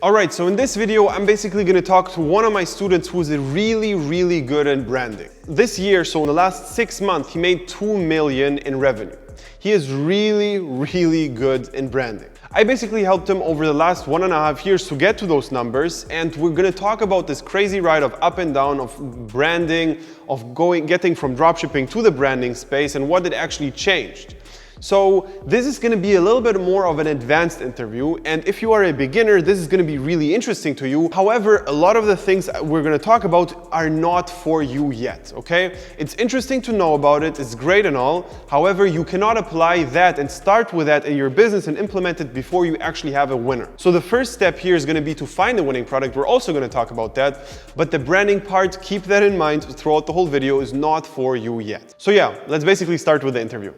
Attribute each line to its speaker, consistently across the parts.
Speaker 1: Alright, so in this video, I'm basically going to talk to one of my students who's really good in branding. This year, so in the last 6 months, he made 2 million in revenue. He is really good in branding. I basically helped him over the last 1.5 years to get to those numbers, and we're going to talk about this crazy ride of up and down of branding, of getting from dropshipping to the branding space and what it actually changed. So this is going to be a little bit more of an advanced interview, and if you are a beginner, this is going to be really interesting to you. However, a lot of the things we're going to talk about are not for you yet, okay? It's interesting to know about it, it's great and all. However, you cannot apply that and start with that in your business and implement it before you actually have a winner. So the first step here is going to be to find a winning product. We're also going to talk about that, but the branding part, keep that in mind throughout the whole video, is not for you yet. So yeah, let's basically start with the interview.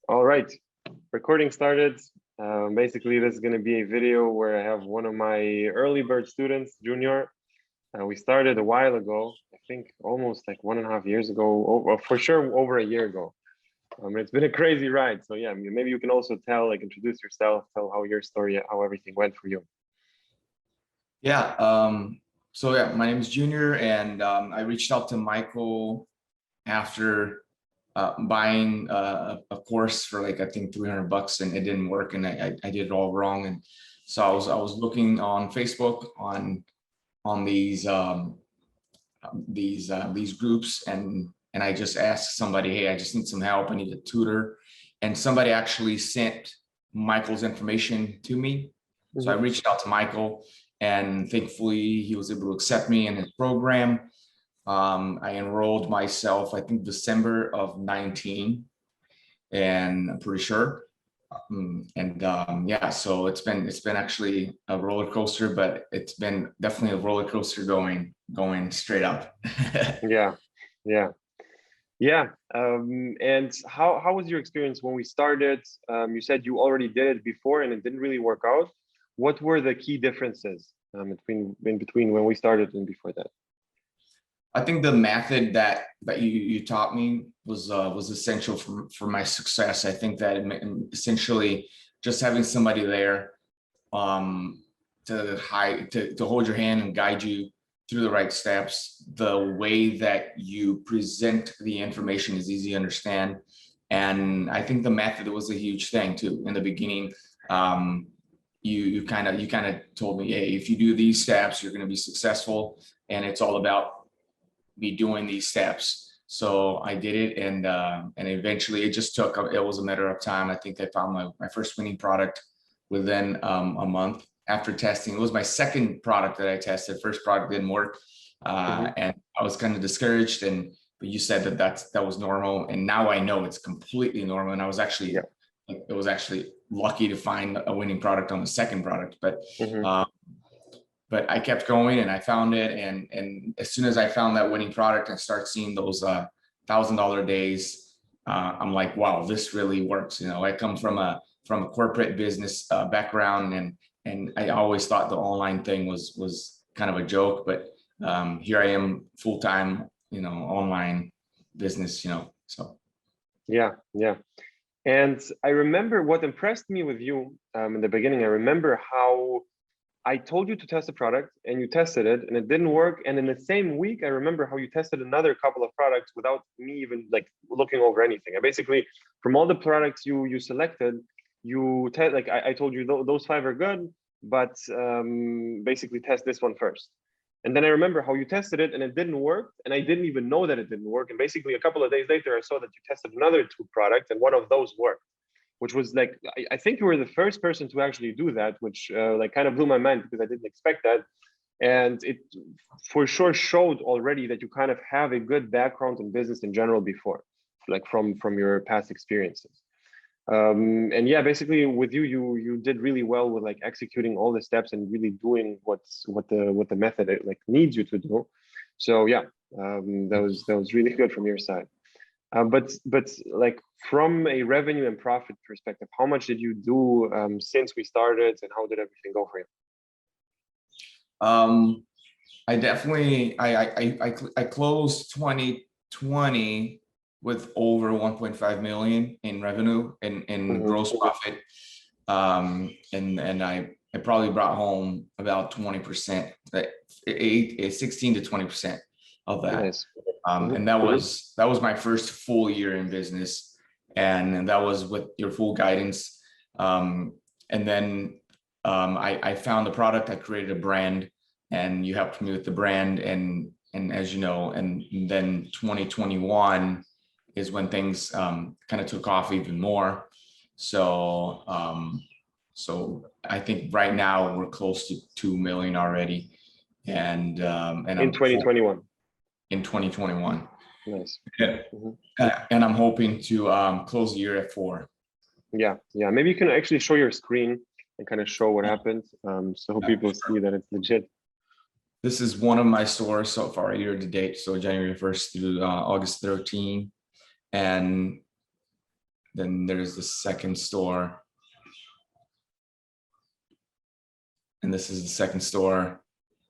Speaker 2: All right, recording started. Basically, this is going to be a video where I have one of my early bird students, Junior. We started a while ago, I think almost like 1.5 years ago, or for sure over a year ago. It's been a crazy ride. So yeah, maybe you can also introduce yourself, tell how your story, how everything went for you.
Speaker 3: Yeah, my name is Junior, and I reached out to Michael after buying a course for like I think $300, and it didn't work, and I did it all wrong. And so I was looking on Facebook on these groups, and I just asked somebody, hey, I just need some help, I need a tutor, and somebody actually sent Michael's information to me. So I reached out to Michael, and thankfully he was able to accept me in his program. I enrolled myself, I think December of 19, and I'm pretty sure. Yeah, so it's been actually a roller coaster, but it's been definitely a roller coaster going straight up.
Speaker 2: Yeah. And how was your experience when we started? You said you already did it before and it didn't really work out. What were the key differences between when we started and before that?
Speaker 3: I think the method that you taught me was essential for my success. I think that essentially just having somebody there to hold your hand and guide you through the right steps. The way that you present the information is easy to understand, and I think the method was a huge thing too. In the beginning, you kind of told me, hey, if you do these steps, you're going to be successful, and it's all about be doing these steps. So I did it, and eventually it was a matter of time. I think I found my first winning product within a month after testing. It was my second product that I tested. First product didn't work, and I was kind of discouraged. But you said that was normal, and now I know it's completely normal. And I was actually it was actually lucky to find a winning product on the second product, but I kept going and I found it. And as soon as I found that winning product and start seeing those $1,000 days, I'm like, wow, this really works. You know, I come from a corporate business background, and I always thought the online thing was kind of a joke, but here I am full-time, online business, so.
Speaker 2: Yeah. And I remember what impressed me with you in the beginning. I remember how I told you to test a product and you tested it and it didn't work. And in the same week, I remember how you tested another couple of products without me even looking over anything. I basically, from all the products you selected, I told you those 5 are good, but basically test this one first. And then I remember how you tested it and it didn't work. And I didn't even know that it didn't work. And basically a couple of days later, I saw that you tested another 2 products and one of those worked, which was I think you were the first person to actually do that, which kind of blew my mind because I didn't expect that. And it for sure showed already that you kind of have a good background in business in general before, from your past experiences. And yeah, basically with you did really well with executing all the steps and really doing what the method needs you to do. So yeah, that was really good from your side. But from a revenue and profit perspective, how much did you do since we started, and how did everything go for you?
Speaker 3: I definitely I closed 2020 with over 1.5 million in revenue and gross profit. And I probably brought home about 20%, 16 to 20% of that.
Speaker 2: Nice.
Speaker 3: And that was my first full year in business, and that was with your full guidance. And then I found the product, I created a brand, and you helped me with the brand. And as you know, and then 2021 is when things kind of took off even more. So so I think right now we're close to 2 million already, and
Speaker 2: In 2021.
Speaker 3: in 2021.
Speaker 2: Nice.
Speaker 3: Yeah. And I'm hoping to close the year at 4.
Speaker 2: Yeah. Maybe you can actually show your screen and kind of show what happened, so people see that it's legit.
Speaker 3: This is one of my stores so far year to date, so January 1st through August 13. And then there's the second store. And this is the second store.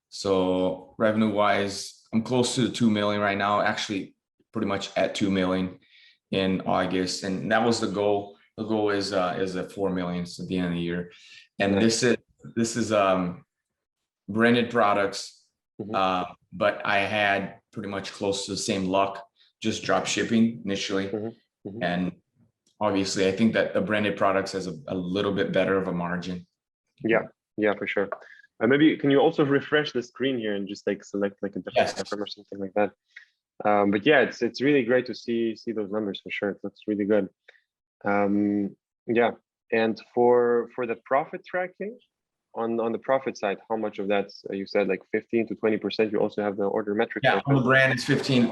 Speaker 3: So revenue wise, I'm close to the 2 million right now, actually pretty much at 2 million in August. And that was the goal. The goal is at 4 million at the end of the year. And
Speaker 2: Nice.
Speaker 3: this is branded products, but I had pretty much close to the same luck, just drop shipping initially. And obviously I think that the branded products has a little bit better of a margin.
Speaker 2: Yeah, for sure. Maybe can you also refresh the screen here and just like select like a different platform or something like that. But yeah, it's really great to see those numbers for sure. It looks really good. Yeah, and for the profit tracking on the profit side, how much of that you said like 15 to 20%? You also have the order metrics.
Speaker 3: Yeah, on the brand it's 15,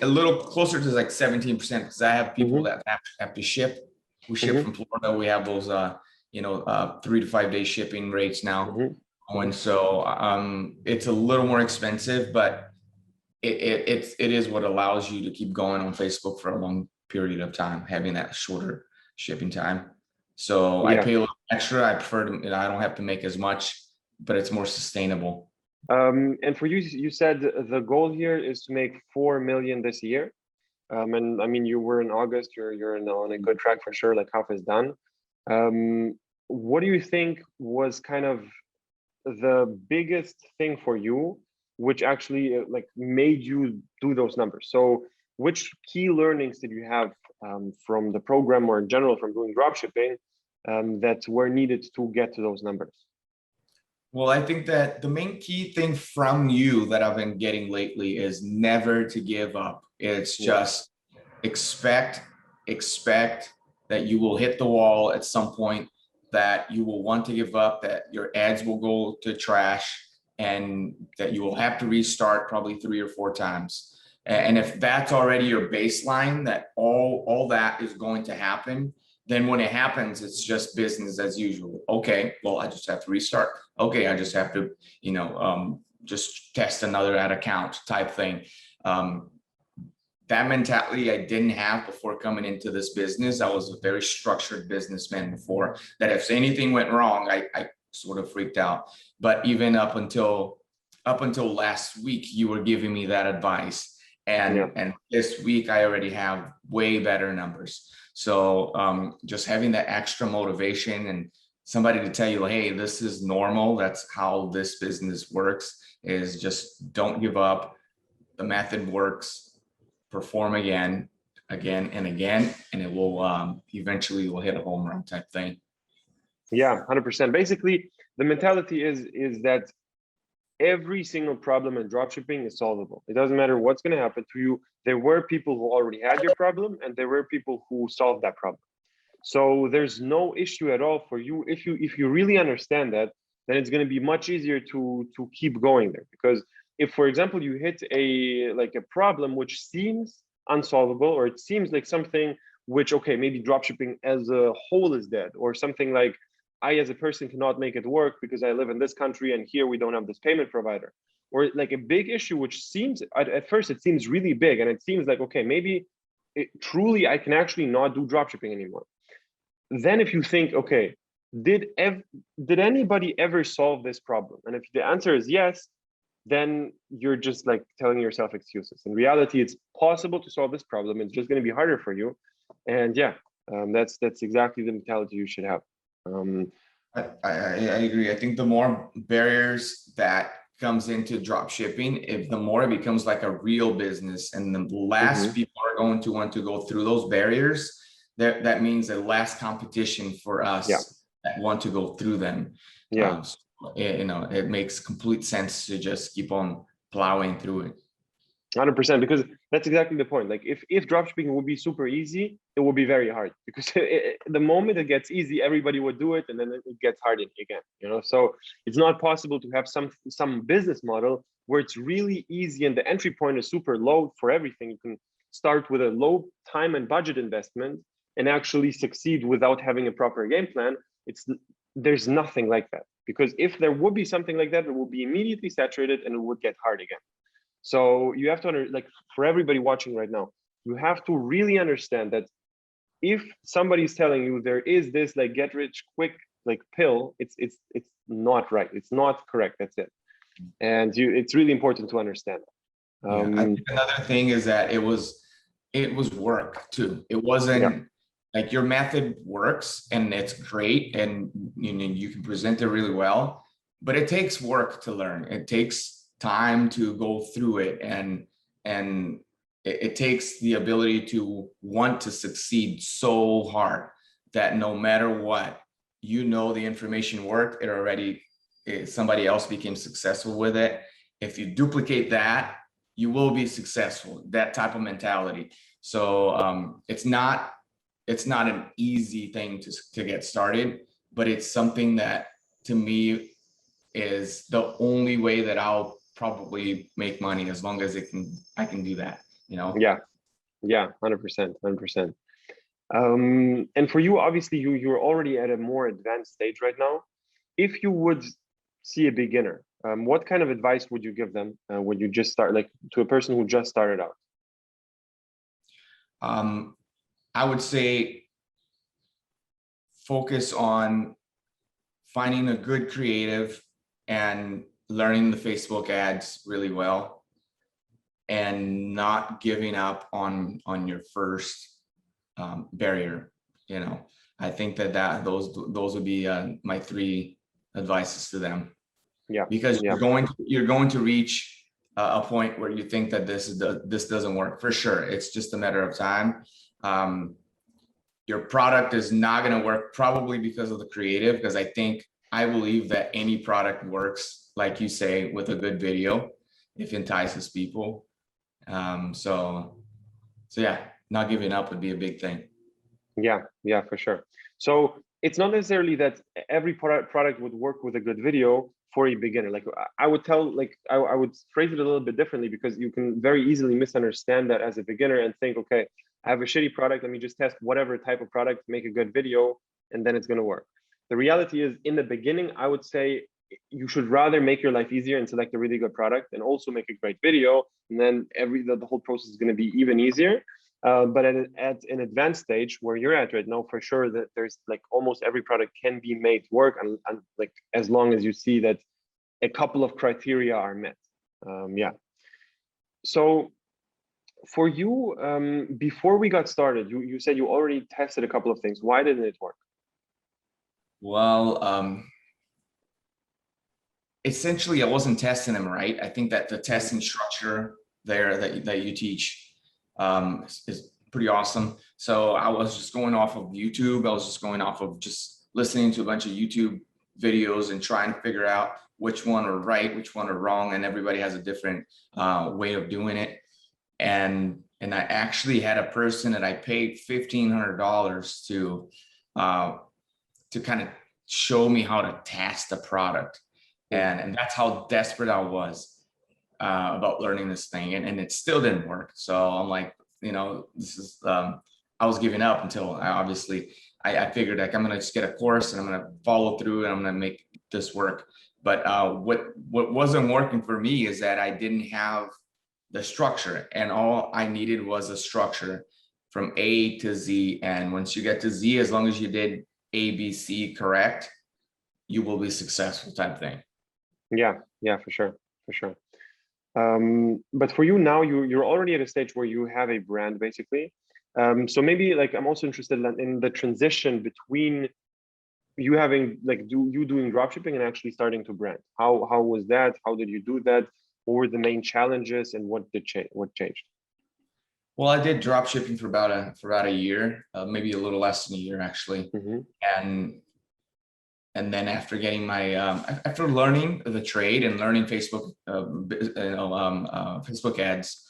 Speaker 3: a little closer to like 17%, because I have people that have to ship. We ship from Florida. We have those 3 to 5 day shipping rates now. And so it's a little more expensive, but it is what allows you to keep going on Facebook for a long period of time, having that shorter shipping time. So I pay a little extra. I prefer to, I don't have to make as much, but it's more sustainable.
Speaker 2: And for you, you said the goal here is to make 4 million this year. And I mean, you were in August, you're on a good track for sure, like half is done. What do you think was kind of the biggest thing for you, which actually like made you do those numbers? So which key learnings did you have from the program, or in general from doing dropshipping, that were needed to get to those numbers?
Speaker 3: Well, I think that the main key thing from you that I've been getting lately is never to give up. It's just expect that you will hit the wall at some point, that you will want to give up, that your ads will go to trash, and that you will have to restart probably 3 or 4 times. And if that's already your baseline, that all that is going to happen, then when it happens, it's just business as usual. Okay, well, I just have to restart. Okay, I just have to, just test another ad account type thing. That mentality I didn't have before coming into this business. I was a very structured businessman before, that if anything went wrong, I sort of freaked out. But even up until last week, you were giving me that advice. And this week I already have way better numbers. So just having that extra motivation and somebody to tell you, hey, this is normal, that's how this business works, is just don't give up. The method works. Perform again and again, and it will eventually will hit a home run type thing.
Speaker 2: Yeah, 100%. Basically, the mentality is that every single problem in dropshipping is solvable. It doesn't matter what's going to happen to you. There were people who already had your problem, and there were people who solved that problem. So there's no issue at all for you. If you really understand that, then it's going to be much easier to keep going there. Because if, for example, you hit a problem which seems unsolvable, or it seems like something which, okay, maybe dropshipping as a whole is dead, or something like, I as a person cannot make it work because I live in this country and here we don't have this payment provider, or like a big issue which seems at first it seems really big, and it seems like, okay, maybe truly I can actually not do dropshipping anymore. Then if you think, okay, did anybody ever solve this problem? And if the answer is yes, then you're just like telling yourself excuses. In reality, it's possible to solve this problem. It's just going to be harder for you. And that's exactly the mentality you should have.
Speaker 3: I agree. I think the more barriers that comes into drop shipping, if the more it becomes like a real business, and the less people are going to want to go through those barriers, that means a less competition for
Speaker 2: Yeah,
Speaker 3: us that want to go through them.
Speaker 2: yeah.
Speaker 3: So, it makes complete sense to just keep on plowing through it.
Speaker 2: 100%, because that's exactly the point. Like if dropshipping would be super easy, it would be very hard, because the moment it gets easy, everybody would do it, and then it gets hard again. So it's not possible to have some business model where it's really easy and the entry point is super low for everything. You can start with a low time and budget investment and actually succeed without having a proper game plan. There's nothing like that, because if there would be something like that, it would be immediately saturated and it would get hard again. So you have to for everybody watching right now, you have to really understand that if somebody's telling you there is this like get rich quick like pill, it's not right. It's not correct. That's it. And it's really important to understand.
Speaker 3: I think another thing is that it was work too. It wasn't like your method works and it's great, and you can present it really well, but it takes work to learn. It takes time to go through it, and it takes the ability to want to succeed so hard that no matter what, the information worked. It already, somebody else became successful with it. If you duplicate that, you will be successful. That type of mentality. So it's not an easy thing to get started, but it's something that to me is the only way that I'll probably make money, as long as I can do that,
Speaker 2: Yeah, 100%. And for you, obviously you're already at a more advanced stage right now. If you would see a beginner, what kind of advice would you give them when you just start, like to a person who just started out?
Speaker 3: I would say focus on finding a good creative and learning the Facebook ads really well, and not giving up on your first barrier. I think that those would be my 3 advices to them.
Speaker 2: Yeah,
Speaker 3: because you're going to reach a point where you think that this doesn't work. For sure, it's just a matter of time. Your product is not going to work, probably because of the creative, because I believe that any product works, like you say, with a good video, if it entices people. So yeah, not giving up would be a big thing.
Speaker 2: Yeah, for sure. So it's not necessarily that every product would work with a good video for a beginner. Like I would I would phrase it a little bit differently, because you can very easily misunderstand that as a beginner and think, okay, I have a shitty product, let me just test whatever type of product, make a good video, and then it's going to work. The reality is, in the beginning, I would say you should rather make your life easier and select a really good product and also make a great video, and then the whole process is going to be even easier. But at an advanced stage where you're at right now, for sure that there's like almost every product can be made to work, and like as long as you see that a couple of criteria are met. So for you, before we got started, you said you already tested a couple of things. Why didn't it work?
Speaker 3: Well, essentially I wasn't testing them right. I think that the testing structure there that you teach is pretty awesome. So I was just going off of YouTube. I was just going off of just listening to a bunch of YouTube videos and trying to figure out which one are right, which one are wrong. And everybody has a different way of doing it. And I actually had a person that I paid $1,500 to kind of show me how to test the product. And that's how desperate I was about learning this thing, and it still didn't work. So I'm like, this is I was giving up until I figured like I'm gonna just get a course and I'm gonna follow through and I'm gonna make this work. But what wasn't working for me is that I didn't have the structure, and all I needed was a structure from A to Z. And once you get to Z, as long as you did A, B, C correct, you will be successful, type thing.
Speaker 2: Yeah, for sure. But for you now, you're already at a stage where you have a brand, basically. So maybe like I'm also interested in the transition between you having like doing dropshipping and actually starting to brand? How was that? How did you do that? What were the main challenges and what changed?
Speaker 3: Well, I did drop shipping for about a year, maybe a little less than a year actually.
Speaker 2: Mm-hmm.
Speaker 3: And then after getting my after learning the trade and learning Facebook Facebook ads,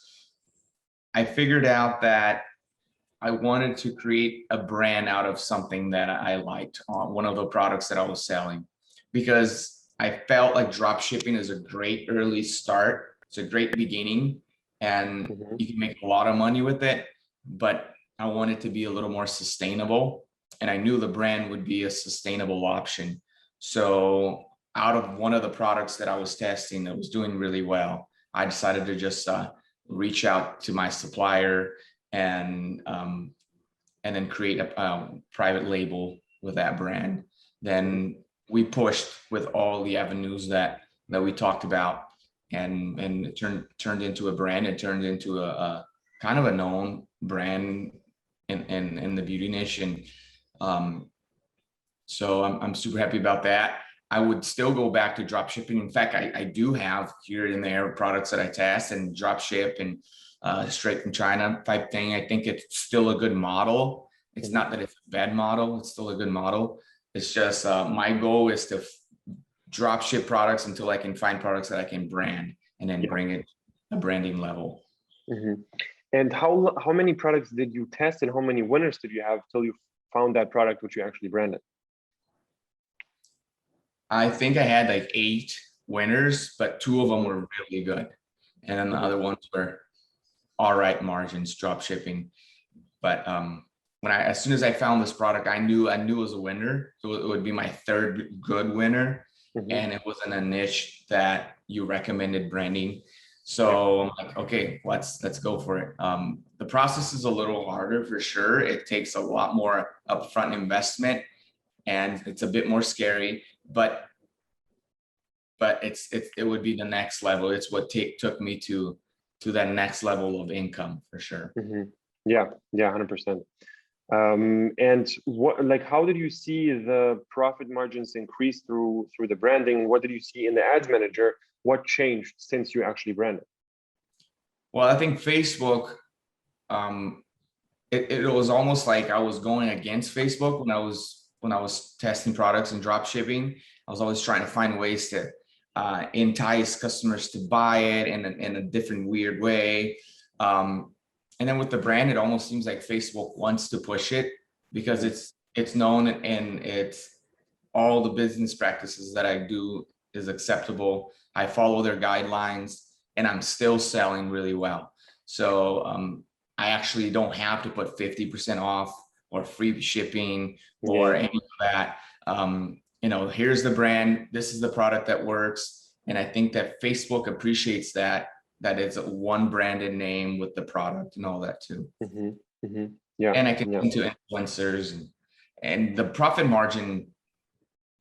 Speaker 3: I figured out that I wanted to create a brand out of something that I liked on one of the products that I was selling, because I felt like drop shipping is a great early start. It's a great beginning and
Speaker 2: Mm-hmm.
Speaker 3: you can make a lot of money with it, but I want it to be a little more sustainable. And I knew the brand would be a sustainable option. So out of one of the products that I was testing that was doing really well, I decided to just reach out to my supplier and then create a private label with that brand. Then we pushed with all the avenues that we talked about, and it turned into a brand. It turned into a kind of a known brand in the beauty niche, and so I'm super happy about that. I would still go back to drop shipping. In fact, I do have here and there products that I test and drop ship and straight from China type thing. I think it's still a good model. It's not that it's a bad model. It's still a good model. It's just my goal is to drop ship products until I can find products that I can brand and then bring it a branding level.
Speaker 2: Mm-hmm. And how many products did you test and how many winners did you have till you found that product which you actually branded?
Speaker 3: I think I had like 8 winners, but 2 of them were really good. And then the other ones were all right margins, drop shipping. But as soon as I found this product, I knew it was a winner. So it would be my 3rd good winner.
Speaker 2: Mm-hmm.
Speaker 3: And it was in a niche that you recommended branding. So I'm like, okay, let's go for it. The process is a little harder for sure. It takes a lot more upfront investment and it's a bit more scary, but it would be the next level. It's what took me to that next level of income for sure.
Speaker 2: Mm-hmm. Yeah, 100%. And how did you see the profit margins increase through the branding? What did you see in the ads manager? What changed since you actually branded?
Speaker 3: Well, I think Facebook, it was almost like I was going against Facebook when I was testing products and drop shipping. I was always trying to find ways to entice customers to buy it in a different weird way. And then with the brand, it almost seems like Facebook wants to push it because it's known and it's all the business practices that I do is acceptable. I follow their guidelines and I'm still selling really well. So I actually don't have to put 50% off or free shipping or any of that. Here's the brand, this is the product that works. And I think that Facebook appreciates that it's one branded name with the product and all that too.
Speaker 2: Mm-hmm. Mm-hmm. Yeah.
Speaker 3: And I can get into influencers and the profit margin.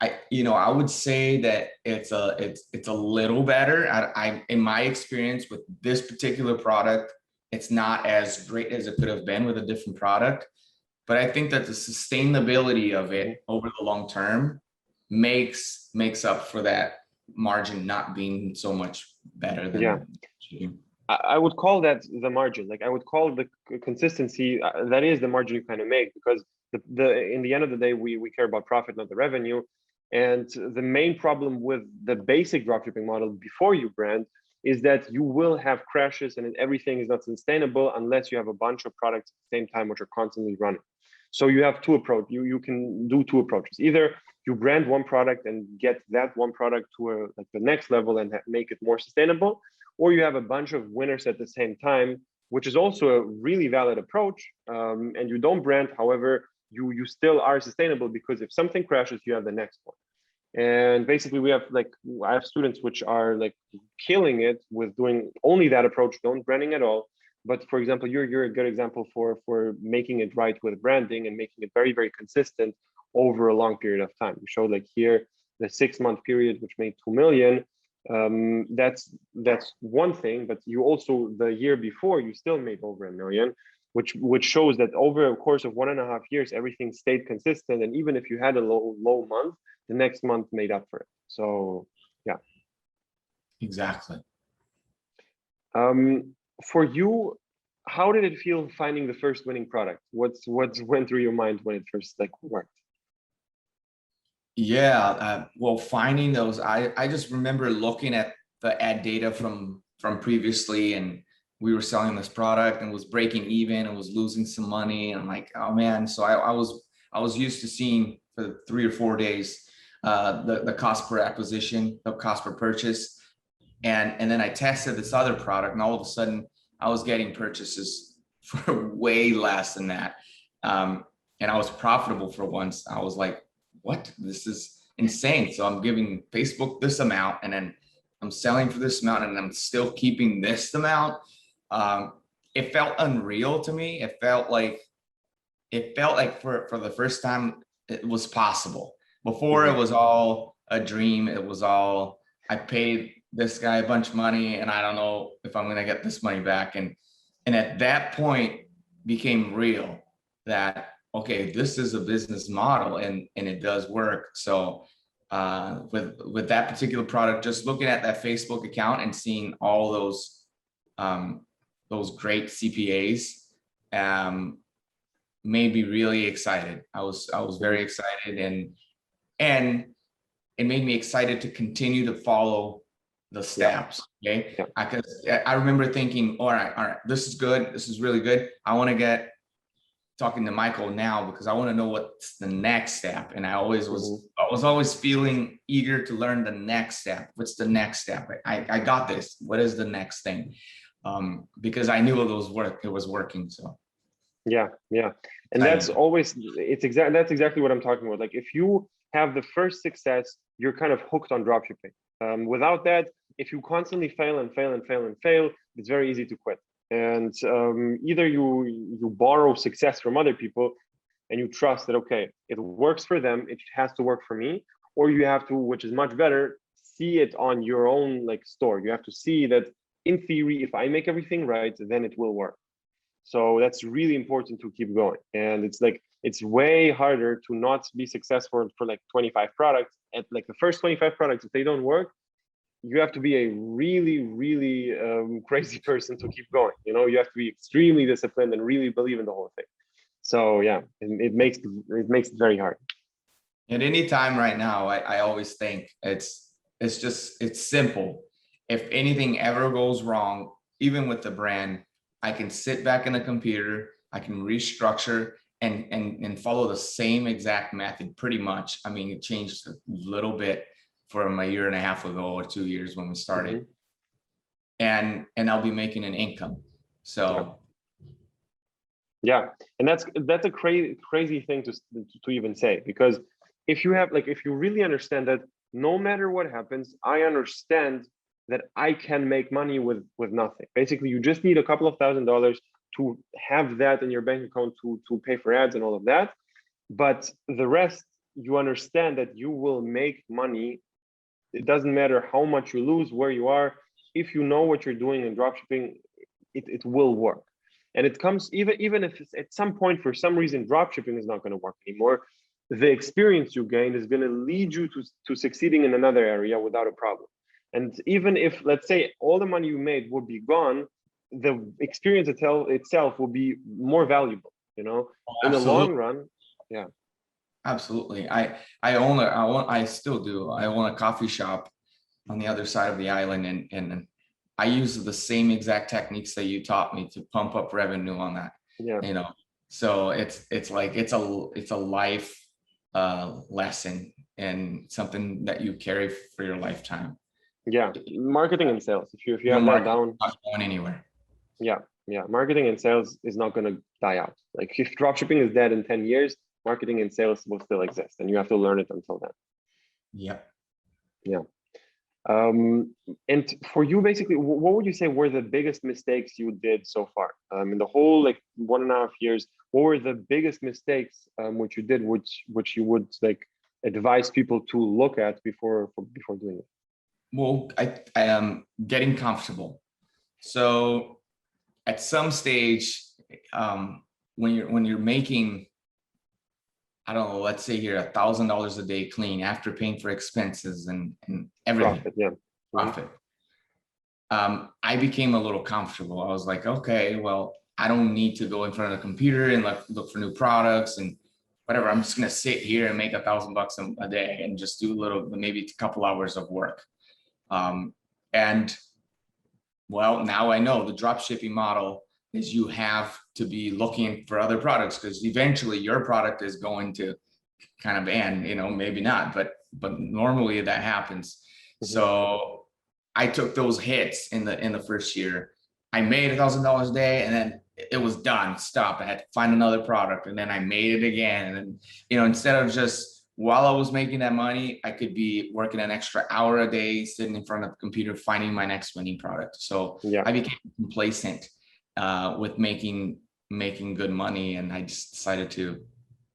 Speaker 3: I would say that it's a little better. I in my experience with this particular product, it's not as great as it could have been with a different product. But I think that the sustainability of it over the long term makes up for that margin not being so much better than
Speaker 2: I would call that the margin. Like I would call the consistency that is the margin you kind of make, because the in the end of the day we care about profit, not the revenue. And the main problem with the basic dropshipping model before you brand is that you will have crashes and everything is not sustainable unless you have a bunch of products at the same time which are constantly running. So you have two approaches. You can do 2 approaches. Either you brand one product and get that one product to the next level and make it more sustainable, or you have a bunch of winners at the same time, which is also a really valid approach. And you don't brand, however, you still are sustainable, because if something crashes, you have the next one. And basically I have students which are killing it with doing only that approach, don't branding at all. But for example, you're a good example for making it right with branding and making it very, very consistent over a long period of time. You showed here the 6-month period, which made 2 million. That's one thing, but you also the year before you still made over 1 million. which shows that over a course of 1.5 years, everything stayed consistent. And even if you had a low month, the next month made up for it. So yeah.
Speaker 3: Exactly.
Speaker 2: For you, how did it feel finding the first winning product? What's went through your mind when it first like worked?
Speaker 3: Yeah, well, finding those, I just remember looking at the ad data from previously, and we were selling this product and was breaking even and was losing some money. And I'm like, oh man. So I was used to seeing for 3 or 4 days the cost per acquisition, the cost per purchase. And then I tested this other product, and all of a sudden I was getting purchases for way less than that. And I was profitable for once. I was like, what? This is insane. So I'm giving Facebook this amount, and then I'm selling for this amount, and I'm still keeping this amount. It felt unreal to me. It felt like for the first time it was possible. Before it was all a dream. It was all, I paid this guy a bunch of money and I don't know if I'm going to get this money back. And at that point became real that, okay, this is a business model and it does work. So with that particular product, just looking at that Facebook account and seeing all those great CPAs made me really excited. I was very excited, and it made me excited to continue to follow the steps. Okay. I remember thinking, all right, this is good. This is really good. I want to get talking to Michael now because I want to know what's the next step. And I was always feeling eager to learn the next step. What's the next step? I got this. What is the next thing? Because I knew it was working. So
Speaker 2: yeah. And that's exactly what I'm talking about. Like if you have the first success, you're kind of hooked on dropshipping. Without that, if you constantly fail, it's very easy to quit. And either you borrow success from other people and you trust that, okay, it works for them, it has to work for me, or you have to, which is much better, see it on your own like store. You have to see that in theory, if I make everything right, then it will work. So that's really important to keep going. And it's way harder to not be successful for like 25 products. At like the first 25 products, if they don't work, you have to be a really crazy person to keep going. You have to be extremely disciplined and really believe in the whole thing. So yeah, it makes it very hard.
Speaker 3: At any time right now, I always think it's simple. If anything ever goes wrong, even with the brand, I can sit back in the computer, I can restructure and follow the same exact method pretty much. I mean, it changed a little bit from a year and a half ago or 2 years when we started. And I'll be making an income. So
Speaker 2: yeah, and that's a crazy thing to even say, because if you really understand that no matter what happens, I understand that I can make money with nothing. Basically, you just need a couple of $1,000s to have that in your bank account to pay for ads and all of that. But the rest, you understand that you will make money. It doesn't matter how much you lose, where you are. If you know what you're doing in dropshipping, it will work. And it comes even if at some point, for some reason, dropshipping is not going to work anymore, the experience you gain is going to lead you to succeeding in another area without a problem. And even if, let's say, all the money you made would be gone, the experience itself will be more valuable, in the long run. Yeah.
Speaker 3: Absolutely. I still do. I own a coffee shop on the other side of the island, and I use the same exact techniques that you taught me to pump up revenue on that.
Speaker 2: Yeah.
Speaker 3: So it's like it's a life lesson and something that you carry for your lifetime.
Speaker 2: Yeah, marketing and sales. If you have that down,
Speaker 3: not going anywhere.
Speaker 2: Yeah, marketing and sales is not going to die out. Like if dropshipping is dead in 10 years, marketing and sales will still exist, and you have to learn it until then. Yeah. And for you, basically, what would you say were the biggest mistakes you did so far? In the whole 1.5 years, what were the biggest mistakes which you did, which you would advise people to look at before doing it?
Speaker 3: Well, I am getting comfortable. So at some stage, when you're making, I don't know, let's say here $1,000 a day clean after paying for expenses and everything,
Speaker 2: Profit, yeah.
Speaker 3: profit. I became a little comfortable. I was like, okay, well, I don't need to go in front of the computer and look for new products and whatever. I'm just gonna sit here and make $1,000 a day and just do a little, maybe a couple hours of work. And well, now I know the drop shipping model is you have to be looking for other products, because eventually your product is going to kind of end, you know, maybe not, but normally that happens. So I took those hits in the first year. I made $1,000 a day, and then it was done, stop. I had to find another product, and then I made it again. And you know, instead of just while I was making that money, I could be working an extra hour a day, sitting in front of the computer, finding my next winning product. So I became complacent with making good money, and I just decided to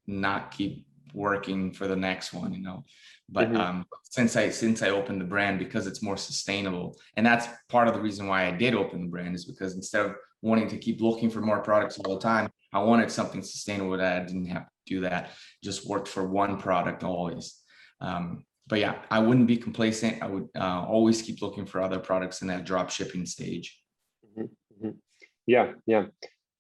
Speaker 3: not keep working for the next one, you know. But since I opened the brand, because it's more sustainable, and that's part of the reason why I did open the brand, is because instead of wanting to keep looking for more products all the time, I wanted something sustainable that I didn't have to do that, just worked for one product always. But yeah, I wouldn't be complacent. I would always keep looking for other products in that drop shipping stage.
Speaker 2: Yeah.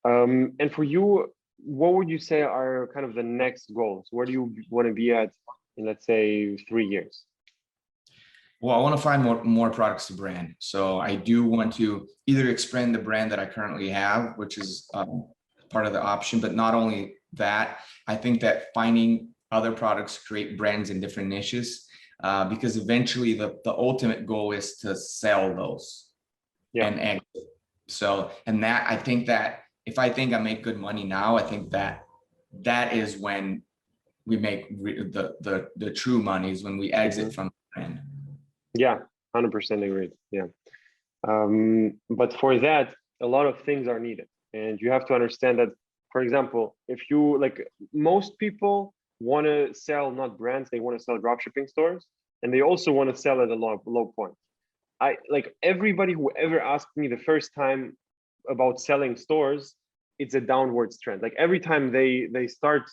Speaker 2: And for you, what would you say are kind of the next goals? Where do you want to be at in, let's say, 3 years?
Speaker 3: Well, I want to find more products to brand. So I do want to either expand the brand that I currently have, which is part of the option, but not only that, I think that finding other products create brands in different niches, because eventually the ultimate goal is to sell those and exit. So, and that, I think that if I think I make good money now, I think that is when we make the true money, is when we exit from the brand.
Speaker 2: Yeah, 100% agreed. Yeah. But for that, a lot of things are needed. And you have to understand that, for example, if you, like, most people want to sell not brands, they want to sell dropshipping stores, and they also want to sell at a low point. I like everybody who ever asked me the first time about selling stores, it's a downwards trend. Like every time they start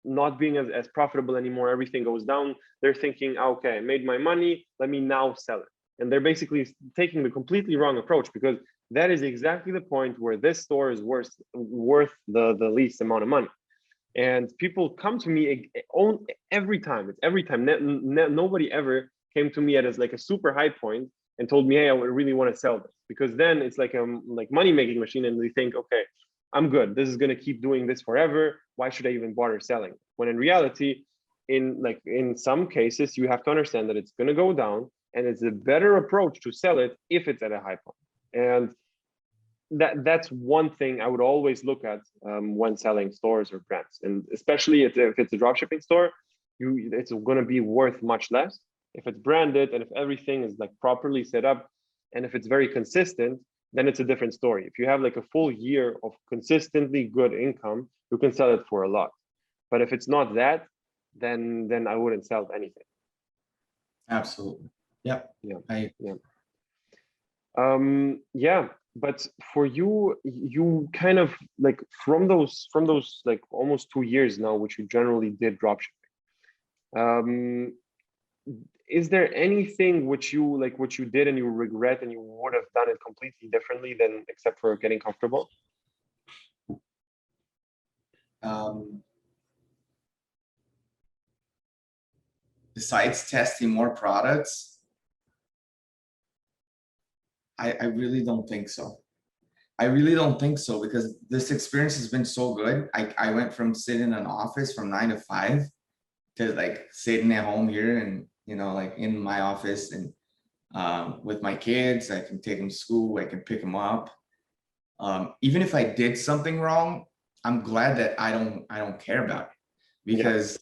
Speaker 2: not being as profitable anymore, everything goes down. They're thinking, okay, I made my money, let me now sell it. And they're basically taking the completely wrong approach, because that is exactly the point where this store is worth the least amount of money. And people come to me every time. It's every time. Nobody ever came to me at as like a super high point and told me, hey, I really want to sell this, because then it's like a money making machine, and they think, okay, I'm good. This is going to keep doing this forever. Why should I even bother selling? When in reality, in some cases, you have to understand that it's going to go down, and it's a better approach to sell it if it's at a high point. And that's one thing I would always look at when selling stores or brands, and especially if it's a dropshipping store, it's going to be worth much less. If it's branded and if everything is like properly set up, and if it's very consistent, then it's a different story. If you have like a full year of consistently good income, you can sell it for a lot. But if it's not that, then I wouldn't sell anything.
Speaker 3: Absolutely. Yep.
Speaker 2: Yeah. But for you kind of like from those like almost 2 years now, which you generally did dropshipping, is there anything which you did and you regret and you would have done it completely differently than, except for getting comfortable?
Speaker 3: Besides testing more products, I really don't think so. I really don't think so, because this experience has been so good. I went from sitting in an office from 9 to 5 to like sitting at home here, and you know, like in my office, and with my kids, I can take them to school, I can pick them up. Even if I did something wrong, I'm glad that I don't care about it, because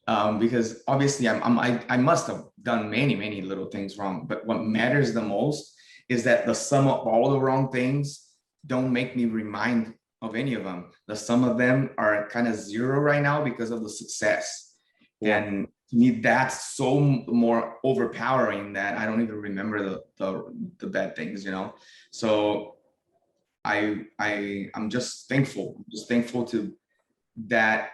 Speaker 3: obviously I must have done many little things wrong, but what matters the most is that the sum of all the wrong things don't make me remind of any of them. The sum of them are kind of zero right now because of the success. And to me, that's so more overpowering that I don't even remember the bad things, you know? So I'm just thankful. I'm just thankful to that.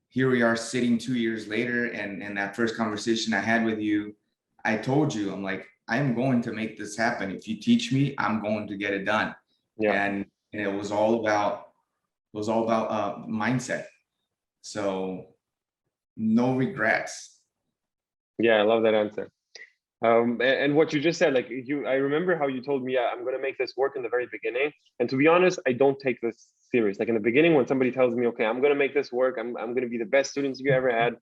Speaker 3: Here we are sitting 2 years later, and that first conversation I had with you, I told you, I'm like, I'm going to make this happen. If you teach me, I'm going to get it done.
Speaker 2: Yeah.
Speaker 3: And it was all about mindset. So no regrets.
Speaker 2: Yeah, I love that answer. And what you just said, like I remember how you told me, yeah, I'm going to make this work in the very beginning. And to be honest, I don't take this serious. Like in the beginning, when somebody tells me, okay, I'm going to make this work, I'm going to be the best students you ever had.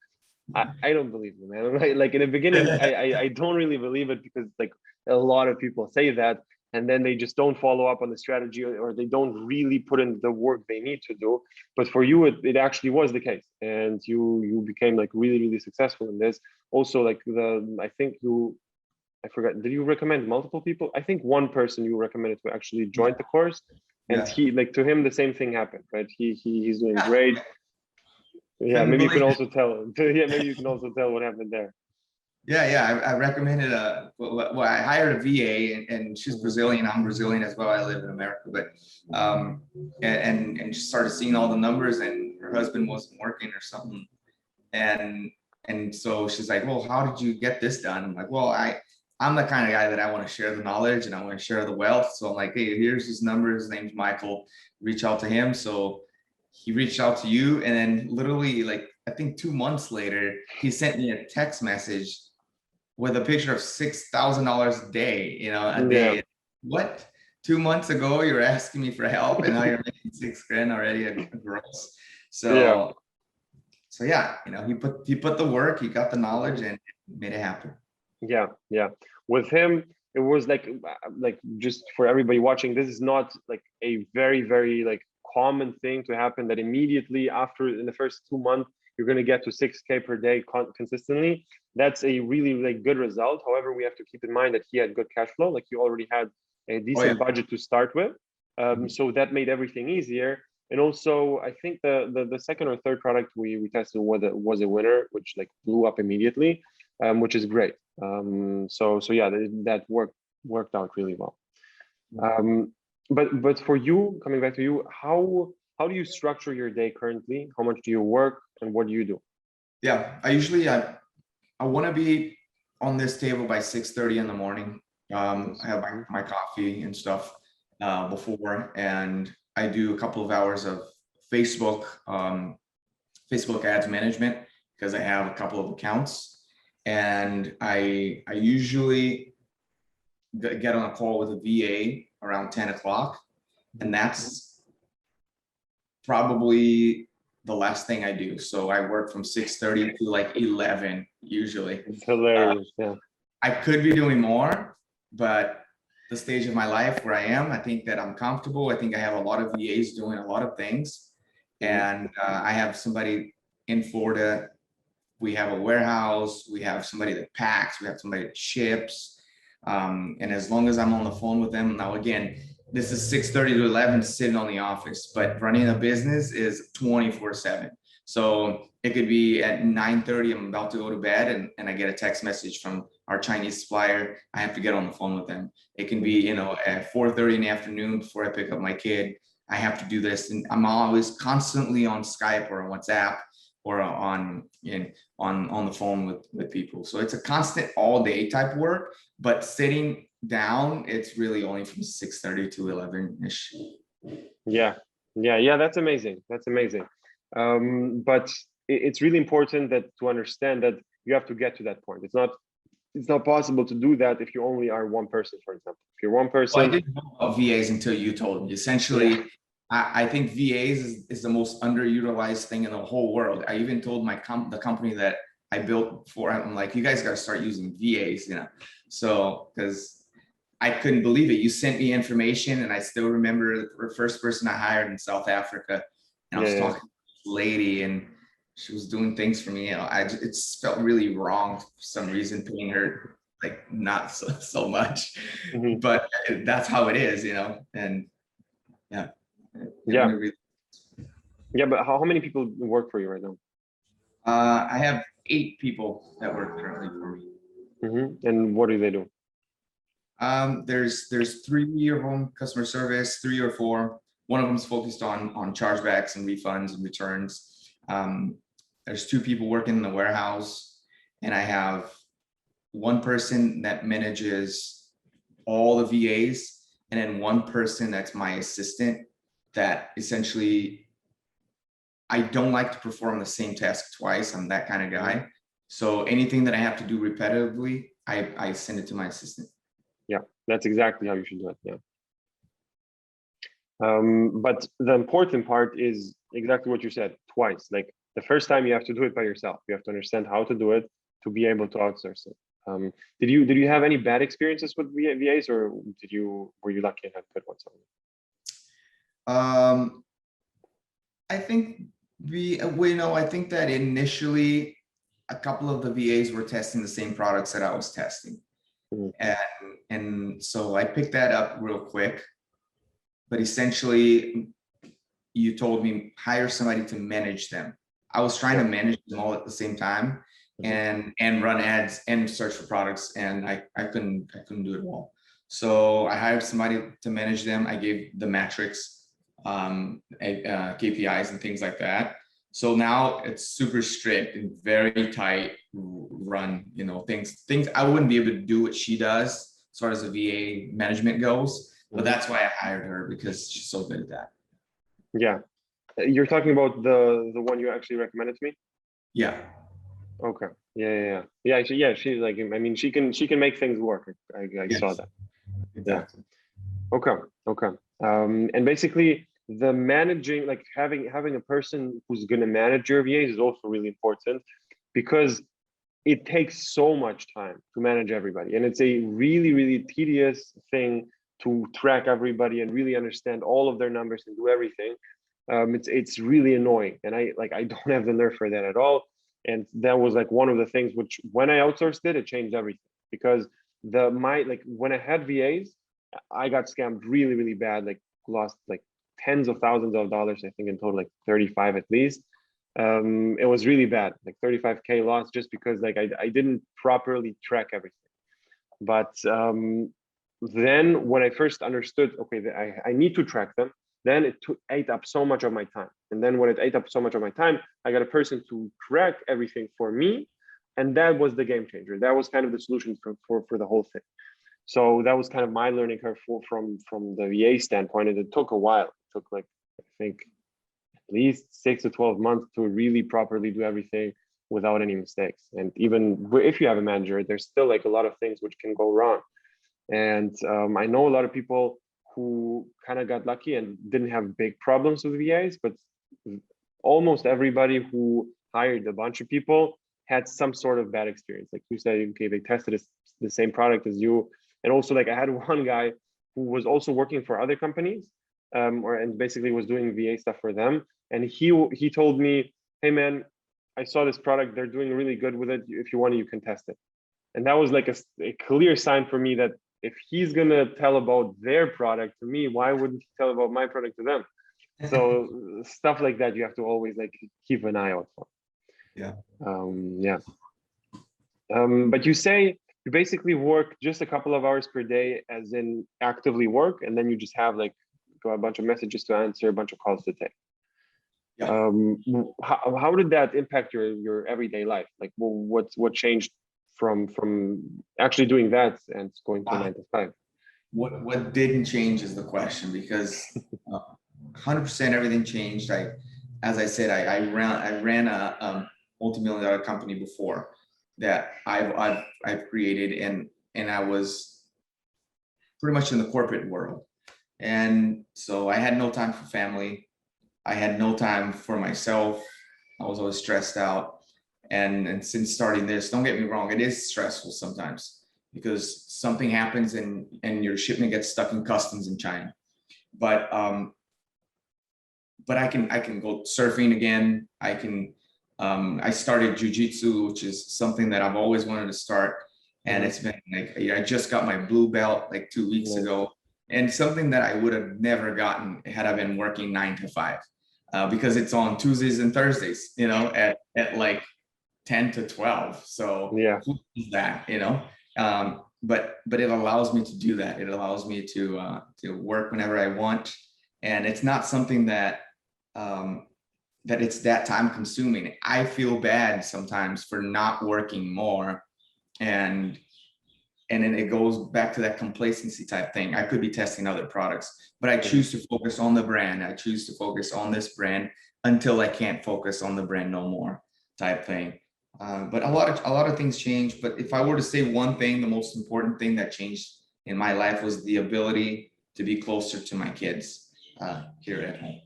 Speaker 2: I don't believe you, man. Like in the beginning, I don't really believe it, because like a lot of people say that, and then they just don't follow up on the strategy, or they don't really put in the work they need to do. But for you, it actually was the case, and you became like really, really successful in this. Also, like I forgot, did you recommend multiple people? I think one person you recommended to actually join the course, and
Speaker 3: Yeah.
Speaker 2: he, like, to him the same thing happened, right? He's doing
Speaker 3: Yeah.
Speaker 2: great. Yeah,
Speaker 3: Couldn't
Speaker 2: maybe you can
Speaker 3: believe it.
Speaker 2: also tell. Yeah, maybe you can also tell what happened there.
Speaker 3: Yeah. I recommended well, I hired a VA, and she's Brazilian. I'm Brazilian as well. I live in America, but and she started seeing all the numbers, and her husband wasn't working or something, and so she's like, well, how did you get this done? I'm like, well, I'm the kind of guy that I want to share the knowledge and I want to share the wealth. So I'm like, hey, here's his number. His name's Michael. Reach out to him. So he reached out to you, and then literally, like, I think 2 months later, he sent me a text message with a picture of $6,000 a day, a day.
Speaker 2: Yeah,
Speaker 3: What? 2 months ago, you're asking me for help, and now you're making $6,000 already a gross.
Speaker 2: yeah,
Speaker 3: So yeah, he put the work, he got the knowledge, and made it happen.
Speaker 2: yeah. With him, it was like just for everybody watching, this is not like a very, very like common thing to happen, that immediately after, in the first 2 months, you're going to get to 6K per day consistently. That's a really, really good result. However, we have to keep in mind that he had good cash flow. Like, he already had a decent budget to start with. So that made everything easier. And also, I think the second or third product we tested was a winner, which like blew up immediately, which is great. So yeah, that worked out really well. But for you, coming back to you, how do you structure your day currently? How much do you work, and what do you do?
Speaker 3: Yeah, I want to be on this table by 6:30 in the morning. I have my coffee and stuff before, and I do a couple of hours of Facebook ads management, because I have a couple of accounts, and I usually get on a call with a VA around 10 o'clock, and that's probably the last thing I do. So I work from 6:30 to like 11 usually.
Speaker 2: It's hilarious. Yeah.
Speaker 3: I could be doing more, but the stage of my life where I am, I think that I'm comfortable. I think I have a lot of VAs doing a lot of things, and I have somebody in Florida. We have a warehouse. We have somebody that packs. We have somebody that ships. And as long as I'm on the phone with them, now again, this is 6:30 to 11 sitting on the office, but running a business is 24/7. So it could be at 9:30, I'm about to go to bed, and I get a text message from our Chinese supplier. I have to get on the phone with them. It can be, at 4:30 in the afternoon before I pick up my kid. I have to do this, and I'm always constantly on Skype or on WhatsApp or on the phone with people. So it's a constant all day type work, but sitting down, it's really only from 6:30 to 11-ish.
Speaker 2: Yeah. That's amazing. But it's really important to understand that you have to get to that point. It's not possible to do that if you only are one person, for example. If you're one person.
Speaker 3: Well, I didn't know about VAs until you told me. Essentially, I think VAs is the most underutilized thing in the whole world. I even told the company that I built for, I'm like, you guys got to start using VAs, So, because I couldn't believe it. You sent me information, and I still remember the first person I hired in South Africa. And I was talking to this lady, and she was doing things for me. It felt really wrong for some reason, paying her like not so much, but that's how it is, and yeah.
Speaker 2: Yeah, but how many people work for you right now?
Speaker 3: I have 8 people that work currently for me.
Speaker 2: And what do they do?
Speaker 3: There's 3 of them customer service, 3 or 4. One of them is focused on chargebacks and refunds and returns. There's 2 people working in the warehouse, and I have 1 person that manages all the VAs, and then 1 person that's my assistant that essentially I don't like to perform the same task twice. I'm that kind of guy. So anything that I have to do repetitively, I send it to my assistant.
Speaker 2: Yeah, that's exactly how you should do it. Yeah. But the important part is exactly what you said twice. Like the first time you have to do it by yourself. You have to understand how to do it to be able to outsource it. Did you have any bad experiences with VAs, or were you lucky and had good ones?
Speaker 3: I think I think that initially a couple of the VAs were testing the same products that I was testing. And so I picked that up real quick. But essentially, you told me hire somebody to manage them. I was trying to manage them all at the same time and run ads and search for products, and I couldn't do it all. So I hired somebody to manage them. I gave the metrics, KPIs and things like that. So now it's super strict and very tight run, things I wouldn't be able to do what she does as far as the VA management goes. But that's why I hired her, because she's so good at that.
Speaker 2: Yeah. You're talking about the one you actually recommended to me?
Speaker 3: Yeah.
Speaker 2: Okay. Yeah. She's like, I mean, she can make things work. I
Speaker 3: Yes.
Speaker 2: saw that.
Speaker 3: Exactly.
Speaker 2: Yeah. Okay. And basically the managing, like having a person who's going to manage your VAs is also really important, because it takes so much time to manage everybody. And it's a really, really tedious thing to track everybody and really understand all of their numbers and do everything. It's really annoying, and I don't have the nerve for that at all. And that was like one of the things which, when I outsourced it changed everything, because when I had VAs, I got scammed really, really bad. Like lost like tens of thousands of dollars, I think in total, like 35 at least. It was really bad, like 35K loss, just because like I didn't properly track everything. But then when I first understood, okay, I need to track them, then it ate up so much of my time. And then when it ate up so much of my time, I got a person to track everything for me. And that was the game changer. That was kind of the solution for the whole thing. So that was kind of my learning curve from the VA standpoint. And it took a while. It took like, I think, at least 6 to 12 months to really properly do everything without any mistakes. And even if you have a manager, there's still like a lot of things which can go wrong. And I know a lot of people who kind of got lucky and didn't have big problems with VAs, but almost everybody who hired a bunch of people had some sort of bad experience. Like you said, okay, they tested the same product as you. And also, like I had one guy who was also working for other companies, and basically was doing VA stuff for them. And he told me, hey man, I saw this product, they're doing really good with it. If you want, you can test it. And that was like a clear sign for me that if he's gonna tell about their product to me, why wouldn't he tell about my product to them? So stuff like that, you have to always like keep an eye out for.
Speaker 3: Yeah.
Speaker 2: But you say you basically work just a couple of hours per day, as in actively work, and then you just have like a bunch of messages to answer, a bunch of calls to take.
Speaker 3: Yeah.
Speaker 2: How did that impact your everyday life? Like, what changed from actually doing that and going to 9 to 5?
Speaker 3: What didn't change is the question, because 100% everything changed. As I said, I ran a multi-million-dollar company before that I've created, and I was pretty much in the corporate world, and so I had no time for family. I had no time for myself. I was always stressed out. And since starting this, don't get me wrong, it is stressful sometimes, because something happens and your shipment gets stuck in customs in China. But I can go surfing again. I started jujitsu, which is something that I've always wanted to start. And it's been like, I just got my blue belt like 2 weeks ago, and something that I would have never gotten had I been working 9 to 5, because it's on Tuesdays and Thursdays, at like 10 to 12. So
Speaker 2: Yeah,
Speaker 3: who is that, but it allows me to do that. It allows me to work whenever I want, and it's not something that that it's that time consuming. I feel bad sometimes for not working more, and then it goes back to that complacency type thing. I could be testing other products, but I choose to focus on the brand. I choose to focus on this brand until I can't focus on the brand no more type thing. But a lot of things change. But if I were to say one thing, the most important thing that changed in my life was the ability to be closer to my kids here at home.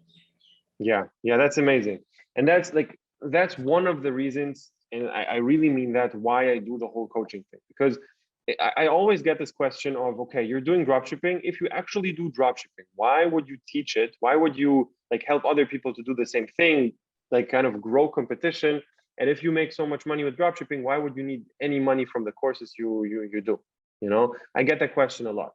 Speaker 2: Yeah, that's amazing. And that's one of the reasons, and I really mean that, why I do the whole coaching thing. Because I always get this question of, okay, you're doing dropshipping. If you actually do dropshipping, why would you teach it? Why would you like help other people to do the same thing, like kind of grow competition? And if you make so much money with dropshipping, why would you need any money from the courses you do? You know, I get that question a lot.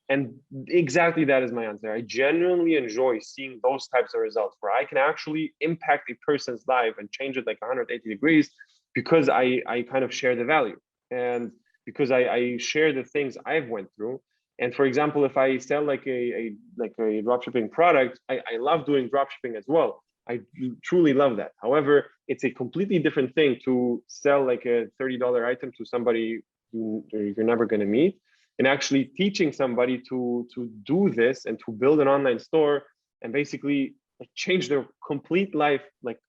Speaker 2: And exactly that is my answer. I genuinely enjoy seeing those types of results where I can actually impact a person's life and change it like 180 degrees, because I kind of share the value, and because I share the things I've went through. And for example, if I sell like a dropshipping product, I love doing dropshipping as well. I truly love that. However, it's a completely different thing to sell like a $30 item to somebody you're never going to meet, and actually teaching somebody to do this and to build an online store and basically like change their complete life, like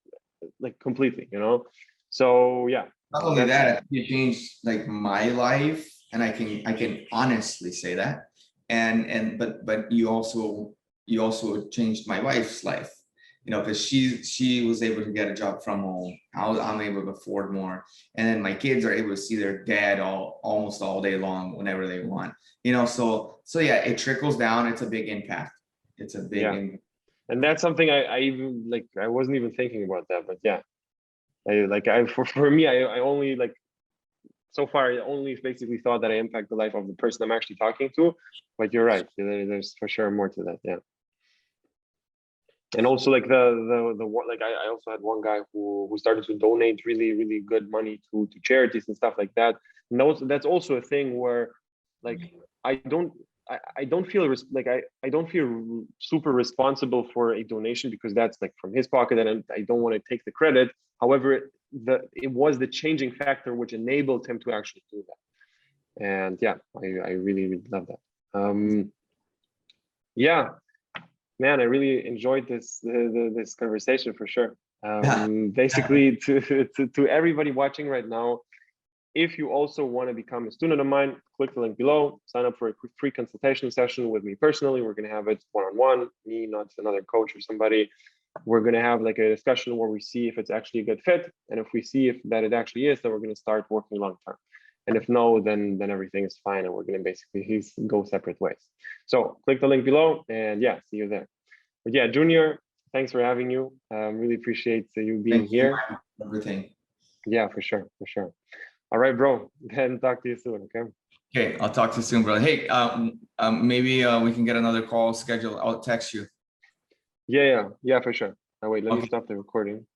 Speaker 2: completely, you know? So yeah.
Speaker 3: Not only that, it changed like my life, and I can honestly say that. But you also changed my wife's life, you know, because she was able to get a job from home. I'm able to afford more, and then my kids are able to see their dad almost all day long whenever they want, you know. So yeah, it trickles down. It's a big impact. It's a big impact.
Speaker 2: And that's something I even like, I wasn't even thinking about that, but yeah. For me, I only like, so far I only basically thought that I impact the life of the person I'm actually talking to, but you're right, there's for sure more to that. Yeah. And also like the like I also had one guy who started to donate really good money to charities and stuff like that. And that's also a thing where like I don't feel I don't feel super responsible for a donation, because that's like from his pocket, and I don't want to take the credit. However, it was the changing factor which enabled him to actually do that. And yeah, I really love that. Yeah, man, I really enjoyed this conversation for sure. Basically, to everybody watching right now, if you also want to become a student of mine, click the link below, sign up for a free consultation session with me personally. We're going to have it one-on-one, me, not another coach or somebody. We're going to have like a discussion where we see if it's actually a good fit. And if we see if that it actually is, then we're going to start working long-term. And if no, then everything is fine, and we're going to basically go separate ways. So click the link below, and yeah, see you there. But yeah, Junior, thanks for having you. Really appreciate you being here.
Speaker 3: Everything.
Speaker 2: Yeah, for sure. All right, bro. Then talk to you soon. Okay.
Speaker 3: Okay, I'll talk to you soon, brother. Hey, maybe we can get another call scheduled. I'll text you.
Speaker 2: Yeah, for sure. Oh, wait, let me stop the recording.